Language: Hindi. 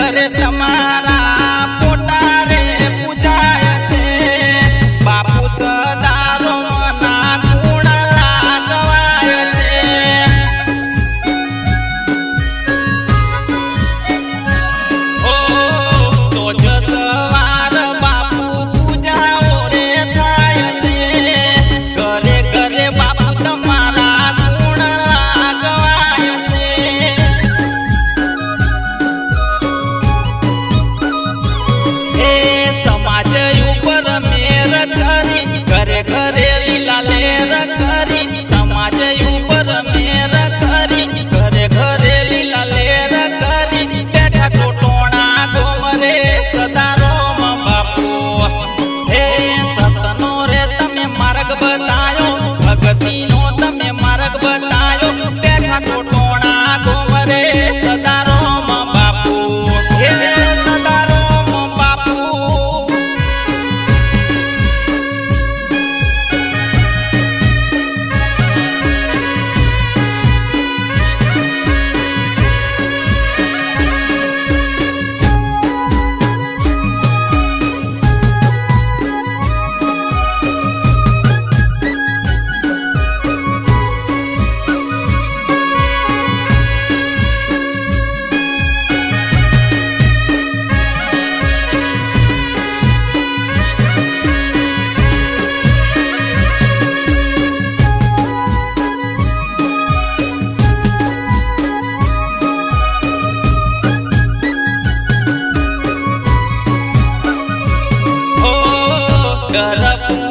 घरे तमारा पोटा रे पूजाय छे बापू सदारो मना गुण लागवाय छे। ओ तो जो सवार बापू पूजाओ रे थाय छे घरे घरे बापू तमारा गुण लागवाय छे। समाज ऊपर मेर करी घरे घरे लीला लेर करी समाज ऊपर मेर करी घरे घरे लीला लेर करी बैठा टोटोणा गोमरे सदारो बापू हे सतनो रे तमे मार्ग बतायो भगती नो तमे मार्ग बतायो बैठा टोटोणा गोमरे सदारो बापू हे सदारो बापू। गर्भ